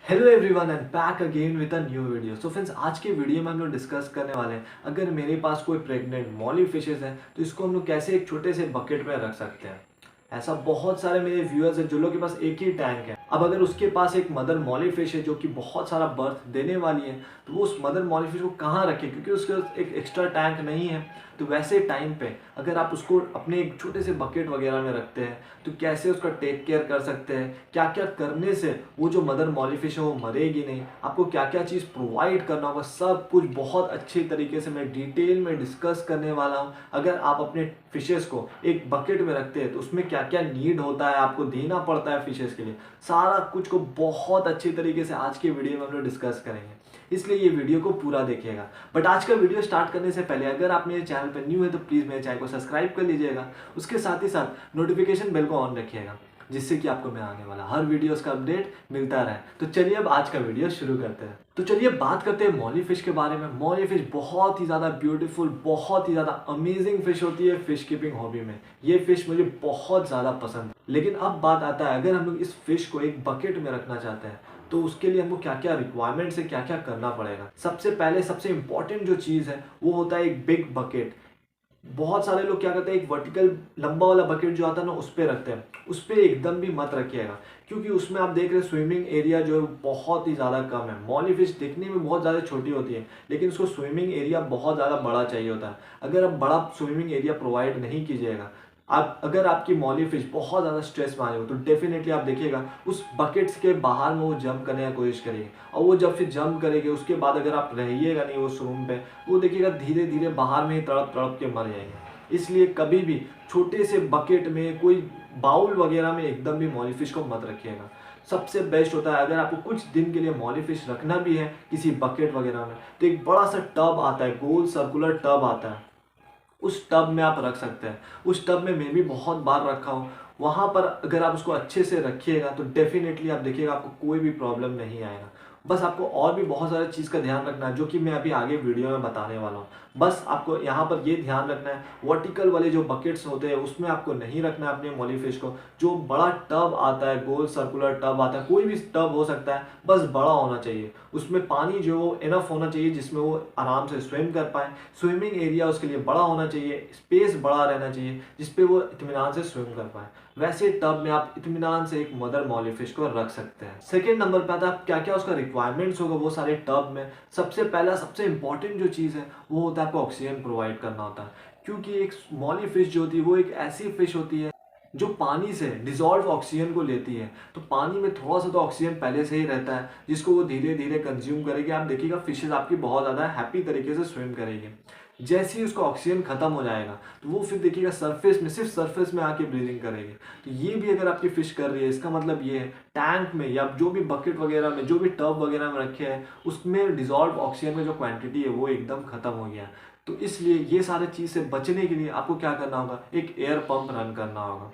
Hello everyone and back again with a new video. So friends, आज के video में हम लोग डिस्कस करने वाले हैं, अगर मेरे पास कोई प्रेग्नेंट मॉली फिशेस है तो इसको हम लोग कैसे एक छोटे से बकेट में रख सकते हैं। ऐसा बहुत सारे मेरे व्यूअर्स हैं जो लोग के पास एक ही टैंक है। अब अगर उसके पास एक मदर मॉली फिश है जो कि बहुत सारा बर्थ देने वाली है, तो वो उस मदर मॉली फिश को कहाँ रखे, क्योंकि उसके पास एक एक्स्ट्रा टैंक नहीं है। तो वैसे टाइम पे अगर आप उसको अपने एक छोटे से बकेट वगैरह में रखते हैं तो कैसे उसका टेक केयर कर सकते हैं, क्या क्या करने से वो जो मदर मॉली फिश है वो मरेगी नहीं, आपको क्या क्या चीज़ प्रोवाइड करना होगा, सब कुछ बहुत अच्छे तरीके से मैं डिटेल में डिस्कस करने वाला हूँ। अगर आप अपने फिशेस को एक बकेट में रखते हैं तो उसमें क्या क्या नीड होता है, आपको देना पड़ता है फिशेस के लिए, सारा कुछ को बहुत अच्छी तरीके से आज के वीडियो में हम लोग डिस्कस करेंगे। इसलिए ये वीडियो को पूरा देखिएगा। बट आज का वीडियो स्टार्ट करने से पहले अगर आप मेरे चैनल पर न्यू है तो प्लीज़ मेरे चैनल को सब्सक्राइब कर लीजिएगा। उसके साथ ही साथ नोटिफिकेशन बेल को ऑन रखिएगा, जिससे कि आपको मैं आने वाला हर वीडियोस का अपडेट मिलता रहे। तो चलिए अब आज का वीडियो शुरू करते हैं। तो चलिए बात करते हैं मॉली फिश के बारे में। मॉली फिश बहुत ही ज़्यादा ब्यूटीफुल, बहुत ही ज़्यादा अमेजिंग फिश होती है फिश कीपिंग हॉबी में। ये फिश मुझे बहुत ज़्यादा पसंद है। लेकिन अब बात आता है, अगर हम लोग इस फिश को एक बकेट में रखना चाहते हैं तो उसके लिए हमको क्या क्या रिक्वायरमेंट्स है, क्या क्या करना पड़ेगा। सबसे पहले सबसे इंपॉर्टेंट जो चीज़ है वो होता है एक बिग बकेट। बहुत सारे लोग क्या करते हैं, एक वर्टिकल लंबा वाला बकेट जो आता है ना उस पर रखते हैं। उस पर एकदम भी मत रखिएगा, क्योंकि उसमें आप देख रहे हैं स्विमिंग एरिया जो है बहुत ही ज़्यादा कम है। मॉली फिश दिखने में बहुत ज़्यादा छोटी होती है, लेकिन उसको स्विमिंग एरिया बहुत ज़्यादा बड़ा चाहिए होता है। अगर आप बड़ा स्विमिंग एरिया प्रोवाइड नहीं कीजिएगा, आप अगर आपकी मॉली फिश बहुत ज़्यादा स्ट्रेस में आ जाए तो डेफिनेटली आप देखिएगा उस बकेट्स के बाहर में वो जंप करने की कोशिश करेगी। और वो जब फिर जंप करेगी उसके बाद अगर आप रहिएगा नहीं उस रूम पे, वो देखिएगा धीरे धीरे बाहर में ही तड़प तड़प के मर जाएंगे। इसलिए कभी भी छोटे से बकेट में, कोई बाउल वगैरह में एकदम भी मॉली फिश को मत रखिएगा। सबसे बेस्ट होता है, अगर आपको कुछ दिन के लिए मॉली फिश रखना भी है किसी बकेट वगैरह में, तो एक बड़ा सा टब आता है, गोल सर्कुलर टब आता है, उस टब में आप रख सकते हैं। उस टब में मैं भी बहुत बार रखा हूँ। वहाँ पर अगर आप उसको अच्छे से रखिएगा तो डेफिनेटली आप देखिएगा आपको कोई भी प्रॉब्लम नहीं आएगा। बस आपको और भी बहुत सारी चीज़ का ध्यान रखना है जो कि मैं अभी आगे वीडियो में बताने वाला हूँ। बस आपको यहाँ पर ये ध्यान रखना है, वर्टिकल वाले जो बकेट्स होते हैं उसमें आपको नहीं रखना है अपने मॉली फिश को। जो बड़ा टब आता है, गोल सर्कुलर टब आता है, कोई भी टब हो सकता है, बस बड़ा होना चाहिए। उसमें पानी जो वो इनफ होना चाहिए जिसमें वो आराम से स्विम कर पाए। स्विमिंग एरिया उसके लिए बड़ा होना चाहिए, स्पेस बड़ा रहना चाहिए जिसपे वो इत्मीनान से स्विम कर पाए। वैसे टब में आप इत्मीनान से एक मदर मॉली फिश को रख सकते हैं। सेकेंड नंबर पे आता है क्या क्या उसका रिक्वायरमेंट्स होगा वो सारे टब में। सबसे पहला सबसे इंपॉर्टेंट जो चीज़ है वो होता है आपको ऑक्सीजन प्रोवाइड करना होता है। क्योंकि एक मॉली फिश जो होती है वो एक ऐसी फिश होती है जो पानी से डिजॉल्व ऑक्सीजन को लेती है। तो पानी में थोड़ा सा तो ऑक्सीजन पहले से ही रहता है जिसको वो धीरे धीरे कंज्यूम करेगी। आप देखिएगा फिशेज आपकी बहुत ज़्यादा हैप्पी तरीके से स्विम करेगी। जैसे ही उसका ऑक्सीजन खत्म हो जाएगा तो वो फिर देखिएगा सरफेस में, सिर्फ सरफेस में आके ब्रीदिंग करेगी। तो ये भी अगर आपकी फिश कर रही है, इसका मतलब ये है टैंक में या जो भी बकेट वगैरह में, जो भी टब वगैरह में रखे हैं, उसमें डिजॉल्व ऑक्सीजन में जो क्वांटिटी है वो एकदम खत्म हो गया। तो इसलिए ये सारे चीज़ से बचने के लिए आपको क्या करना होगा, एक एयर पंप रन करना होगा।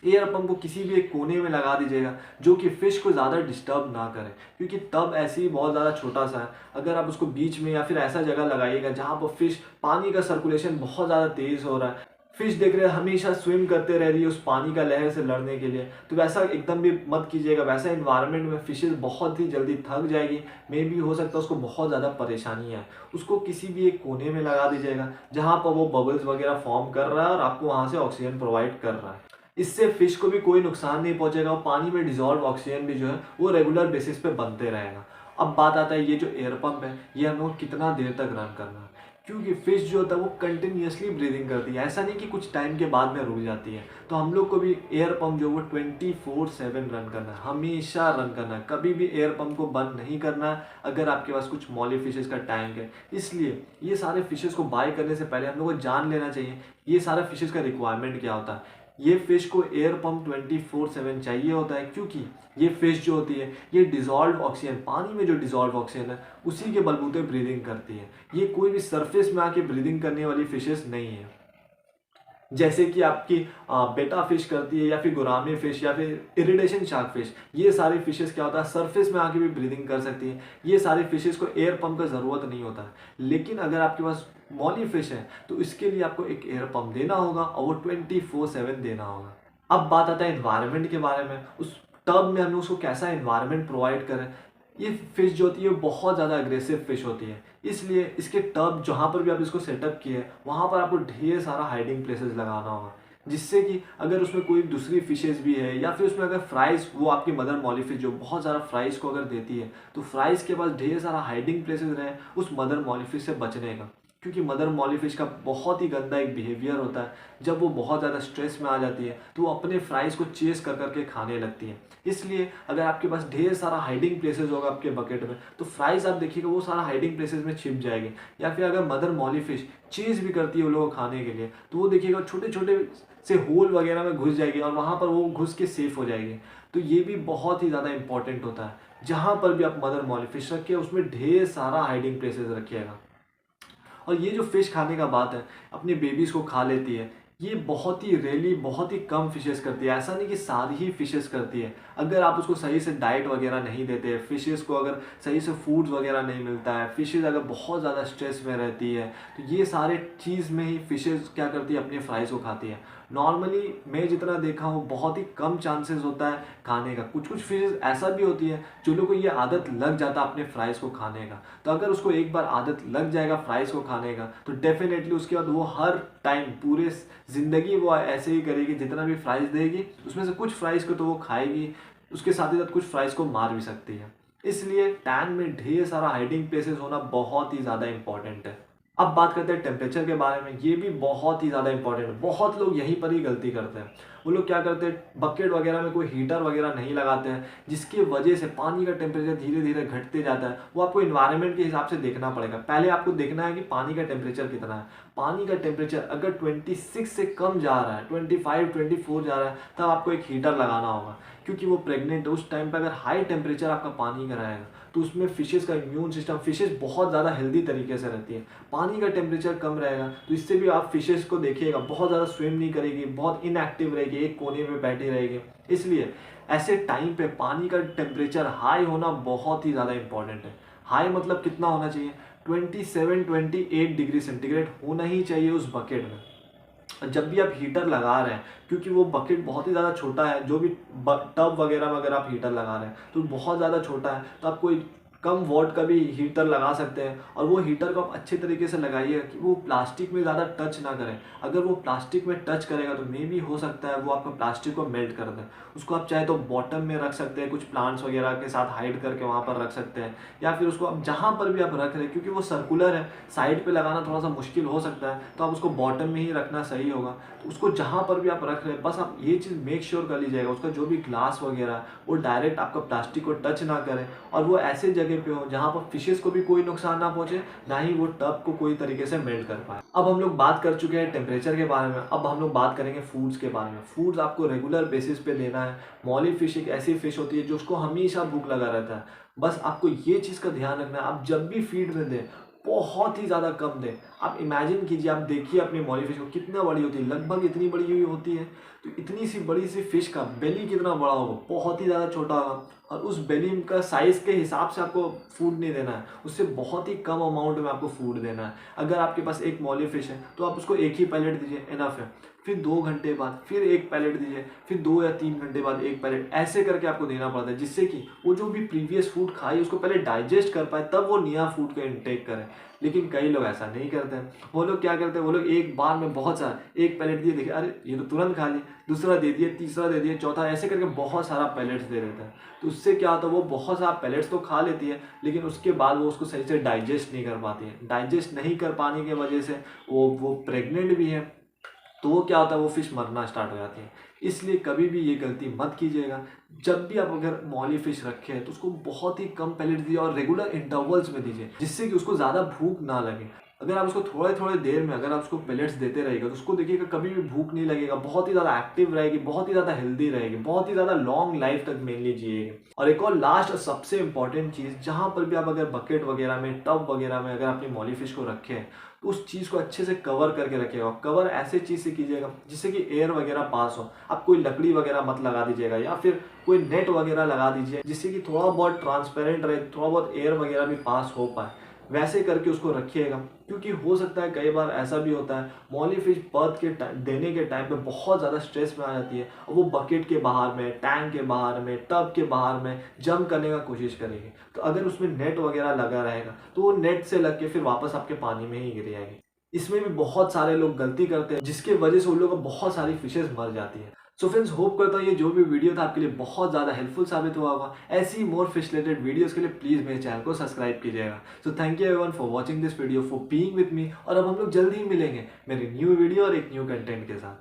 एयर पंप को किसी भी एक कोने में लगा दीजिएगा जो कि फिश को ज़्यादा डिस्टर्ब ना करे, क्योंकि तब ऐसे ही बहुत ज़्यादा छोटा सा है। अगर आप उसको बीच में या फिर ऐसा जगह लगाइएगा जहाँ पर फिश पानी का सर्कुलेशन बहुत ज़्यादा तेज़ हो रहा है, फिश देख रहे हैं हमेशा स्विम करते रह रही है उस पानी का लहर से लड़ने के लिए, तो वैसा एकदम भी मत कीजिएगा। वैसा इन्वायरमेंट में फिशेज बहुत ही जल्दी थक जाएगी, मे भी हो सकता है उसको बहुत ज़्यादा परेशानी है। उसको किसी भी एक कोने में लगा दीजिएगा जहाँ पर वो बबल्स वगैरह फॉर्म कर रहा है और आपको वहाँ से ऑक्सीजन प्रोवाइड कर रहा है। इससे फिश को भी कोई नुकसान नहीं पहुंचेगा और पानी में डिजॉल्व ऑक्सीजन भी जो है वो रेगुलर बेसिस पे बनते रहेगा। अब बात आता है ये जो एयर पंप है ये हम लोग कितना देर तक रन करना है, क्योंकि फिश जो होता है वो कंटिन्यूसली ब्रीदिंग करती है, ऐसा नहीं कि कुछ टाइम के बाद में रुक जाती है। तो हम लोग को भी एयर पंप जो वो 24/7 रन करना है, हमेशा रन करना है, कभी भी एयर पंप को बंद नहीं करना है अगर आपके पास कुछ मॉली फिशेस का टैंक है। इसलिए ये सारे फिशेस को बाय करने से पहले हम लोग को जान लेना चाहिए ये सारा फिशेस का रिक्वायरमेंट क्या होता है। ये फिश को एयर पंप 24/7 चाहिए होता है, क्योंकि ये फिश जो होती है ये डिजॉल्व ऑक्सीजन, पानी में जो डिजॉल्व ऑक्सीजन है उसी के बलबूते ब्रीदिंग करती है। ये कोई भी सरफेस में आके ब्रीदिंग करने वाली फिशेस नहीं है, जैसे कि आपकी बेटा फिश करती है, या फिर गुरामी फिश, या फिर इरिडेशन शार्क फिश। ये सारी फिशेस क्या होता है सरफेस में आके भी ब्रीदिंग कर सकती है। ये सारी फिशेस को एयर पंप का ज़रूरत नहीं होता है। लेकिन अगर आपके पास मॉली फिश है तो इसके लिए आपको एक एयर पंप देना होगा और वो 24/7 देना होगा। अब बात आता है इन्वायरमेंट के बारे में। उस टब में हम उसको कैसा एनवायरनमेंट प्रोवाइड करें। ये फिश जो होती है बहुत ज़्यादा अग्रेसिव फिश होती है, इसलिए इसके टब जहाँ पर भी आप इसको सेटअप किए वहाँ पर आपको ढेर सारा हाइडिंग प्लेसेस लगाना होगा, जिससे कि अगर उसमें कोई दूसरी फिशेज भी है या फिर उसमें अगर फ्राइज, वो आपकी मदर मॉलीफिश जो बहुत ज़्यादा फ्राइज को अगर देती है, तो फ्राइज के पास ढेर सारा हाइडिंग प्लेसेस रहे उस मदर मॉलीफिश से बचने का। क्योंकि मदर मॉलीफिश का बहुत ही गंदा एक बिहेवियर होता है, जब वो बहुत ज़्यादा स्ट्रेस में आ जाती है तो वो अपने फ्राइज को चेस कर करके खाने लगती है। इसलिए अगर आपके पास ढेर सारा हाइडिंग प्लेसेस होगा आपके बकेट में, तो फ्राइज आप देखिएगा वो सारा हाइडिंग प्लेसेस में छिप जाएगी। या फिर अगर मदर मॉलीफिश चेस भी करती है वो लोगों को खाने के लिए, तो वो देखिएगा छोटे छोटे से होल वगैरह में घुस जाएगी और वहाँ पर वो घुस के सेफ हो जाएगी। तो ये भी बहुत ही ज़्यादा इंपॉर्टेंट होता है। जहाँ पर भी आप मदर मॉलीफिश रखिए उसमें ढेर सारा हाइडिंग प्लेसेस रखिएगा। और ये जो फिश खाने का बात है, अपनी बेबीज़ को खा लेती है, ये बहुत ही रेयरली, बहुत ही कम फिशेस करती है। ऐसा नहीं कि सारी ही फिशेस करती है। अगर आप उसको सही से डाइट वगैरह नहीं देते हैं, फिशेस को अगर सही से फूड्स वगैरह नहीं मिलता है, फिशेस अगर बहुत ज़्यादा स्ट्रेस में रहती है, तो ये सारे चीज़ में ही फिशेस क्या करती है, अपने फ्राइज़ को खाती है। नॉर्मली मैं जितना देखा हूँ बहुत ही कम चांसेस होता है खाने का। कुछ कुछ फिशेस ऐसा भी होती है जो लोगों को ये आदत लग जाता है अपने फ्राइज़ को खाने का। तो अगर उसको एक बार आदत लग जाएगा फ्राइज़ को खाने का, तो डेफिनेटली उसके बाद वो हर टाइम पूरे ज़िंदगी वो ऐसे ही करेगी। जितना भी फ्राइज़ देगी उसमें से कुछ फ्राइज़ को तो वो खाएगी, उसके साथ ही साथ कुछ फ्राइज़ को मार भी सकती है। इसलिए टैंक में ढेर सारा हाइडिंग प्लेसेस होना बहुत ही ज़्यादा इंपॉर्टेंट है। अब बात करते हैं टेम्परेचर के बारे में। ये भी बहुत ही ज़्यादा इंपॉर्टेंट है। बहुत लोग यहीं पर ही गलती करते हैं। वो लोग क्या करते हैं, बकेट वगैरह में कोई हीटर वगैरह नहीं लगाते हैं, जिसकी वजह से पानी का टेम्परेचर धीरे धीरे घटते जाता है। वो आपको इन्वायरमेंट के हिसाब से देखना पड़ेगा। पहले आपको देखना है कि पानी का टेम्परेचर कितना है। पानी का टेम्परेचर अगर 26 से कम जा रहा है, 25, 24 जा रहा है, तब आपको एक हीटर लगाना होगा। क्योंकि वो प्रेग्नेंट है, उस टाइम पर अगर हाई टेम्परेचर आपका पानी का रहेगा तो उसमें फिशेस का इम्यून सिस्टम, फिशेस बहुत ज़्यादा हेल्दी तरीके से रहती है। पानी का टेम्परेचर कम रहेगा तो इससे भी आप फिशेस को देखिएगा बहुत ज़्यादा स्विम नहीं करेगी, बहुत इनएक्टिव रहेगी, एक कोने में बैठी रहेगी। इसलिए ऐसे टाइम पे पानी का टेम्परेचर हाई होना बहुत ही ज़्यादा इंपॉर्टेंट है। हाई मतलब कितना होना चाहिए, 27-28 डिग्री सेंटीग्रेड होना ही चाहिए उस बकेट में। जब भी आप हीटर लगा रहे हैं, क्योंकि वो बकेट बहुत ही ज़्यादा छोटा है, जो भी टब वगैरह में अगर आप हीटर लगा रहे हैं तो बहुत ज़्यादा छोटा है, तो आप कोई कम वॉट का भी हीटर लगा सकते हैं। और वो हीटर को आप अच्छे तरीके से लगाइए कि वो प्लास्टिक में ज़्यादा टच ना करें। अगर वो प्लास्टिक में टच करेगा तो मे भी हो सकता है वो आपका प्लास्टिक को मेल्ट कर दे। उसको आप चाहे तो बॉटम में रख सकते हैं, कुछ प्लांट्स वगैरह के साथ हाइड करके वहाँ पर रख सकते हैं, या फिर उसको आप जहाँ पर भी आप रख रहे हैं, क्योंकि वो सर्कुलर है, साइड पे लगाना थोड़ा सा मुश्किल हो सकता है, तो आप उसको बॉटम में ही रखना सही होगा। तो उसको जहाँ पर भी आप रख रहे हैं, बस आप ये चीज़ मेक श्योर कर लीजिएगा उसका जो भी ग्लास वगैरह है वो डायरेक्ट आपका प्लास्टिक को टच ना करें, और वो ऐसे जगह पे हो जहाँ पर फिशेस को भी कोई नुकसान ना पहुंचे, ना ही वो टब को कोई तरीके से मेल्ट कर पाए। अब हम लोग बात कर चुके हैं टेम्परेचर के बारे में, अब हम लोग बात करेंगे फूड्स के बारे में। फूड्स आपको रेगुलर बेसिस पे देना है। मॉली फिश एक ऐसी फिश होती है जो उसको हमेशा भूख लगा रहता है। बस आपको ये चीज़ का ध्यान रखना है, आप जब भी फीड में दें बहुत ही ज़्यादा कम दें। आप इमेजिन कीजिए, आप देखिए अपनी मॉली फिश को कितना बड़ी होती है, लगभग इतनी बड़ी हुई होती है। तो इतनी सी बड़ी सी फिश का बेली कितना बड़ा होगा, बहुत ही ज़्यादा छोटा होगा। और उस बेली का साइज़ के हिसाब से आपको फूड नहीं देना है, उससे बहुत ही कम अमाउंट में आपको फूड देना है। अगर आपके पास एक मॉली फिश है तो आप उसको एक ही पैलेट दीजिए, इनफ है। फिर 2 घंटे बाद फिर एक पैलेट दीजिए, फिर 2 या 3 घंटे बाद एक पैलेट, ऐसे करके आपको देना पड़ता है, जिससे कि वो जो भी प्रीवियस फूड खाई उसको पहले डाइजेस्ट कर पाए, तब वो नया फूड का इंटेक करें। लेकिन कई लोग ऐसा नहीं करते हैं। वो लोग क्या करते हैं, वो लोग एक बार में बहुत सारा, एक पैलेट दिए, देखिए अरे ये तो तुरंत खा लिए, दूसरा दे दिए, तीसरा दे दिए, चौथा, ऐसे करके बहुत सारा पैलेट्स दे देते हैं। तो उससे क्या होता है, वो बहुत सारा पैलेट्स तो खा लेती है, लेकिन उसके बाद वो उसको सही से डाइजेस्ट नहीं कर पाती है। डाइजेस्ट नहीं कर पाने की वजह से वो प्रेग्नेंट भी है, तो वो क्या होता है, वो फिश मरना स्टार्ट हो जाती है। इसलिए कभी भी ये गलती मत कीजिएगा। जब भी आप अगर मॉली फिश रखे हैं तो उसको बहुत ही कम पैलेट दीजिए और रेगुलर इंटरवल्स में दीजिए, जिससे कि उसको ज़्यादा भूख ना लगे। अगर आप उसको थोड़े थोड़े देर में अगर आप उसको पैलेट्स देते रहेगा तो उसको देखिएगा कभी भी भूख नहीं लगेगा, बहुत ही ज़्यादा एक्टिव रहेगी, बहुत ही ज़्यादा हेल्दी रहेगी, बहुत ही ज़्यादा लॉन्ग लाइफ तक मेनली जिएगी। और एक और लास्ट और सबसे इंपॉर्टेंट चीज़, जहाँ पर भी आप अगर बकेट वगैरह में, टब वगैरह में अगर अपनी मॉली फिश को रखें तो उस चीज़ को अच्छे से कवर करके रखिएगा। कवर ऐसे चीज़ से कीजिएगा जिससे कि एयर वगैरह पास हो। आप कोई लकड़ी वगैरह मत लगा दीजिएगा, या फिर कोई नेट वगैरह लगा दीजिए जिससे कि थोड़ा बहुत ट्रांसपेरेंट रहे, थोड़ा बहुत एयर वगैरह भी पास हो पाए। वैसे करके उसको रखिएगा, क्योंकि हो सकता है कई बार ऐसा भी होता है मॉली फिश बर्थ के टाइम देने के टाइम पे बहुत ज़्यादा स्ट्रेस में आ जाती है और वो बकेट के बाहर में, टैंक के बाहर में, टब के बाहर में जंप करने का कोशिश करेगी। तो अगर उसमें नेट वगैरह लगा रहेगा तो वो नेट से लग के फिर वापस आपके पानी में ही गिर जाएगी। इसमें भी बहुत सारे लोग गलती करते हैं जिसकी वजह से उन लोगों को बहुत सारी फिशेस मर जाती हैं। सो फ्रेंड्स, होप करता हूँ ये जो भी वीडियो था आपके लिए बहुत ज़्यादा हेल्पफुल साबित हुआ होगा। ऐसी मोर फिश रिलेटेड वीडियोस के लिए प्लीज़ मेरे चैनल को सब्सक्राइब कीजिएगा। So thank you everyone for watching this video, for being with me, और अब हम लोग जल्दी ही मिलेंगे मेरे न्यू वीडियो और एक न्यू कंटेंट के साथ।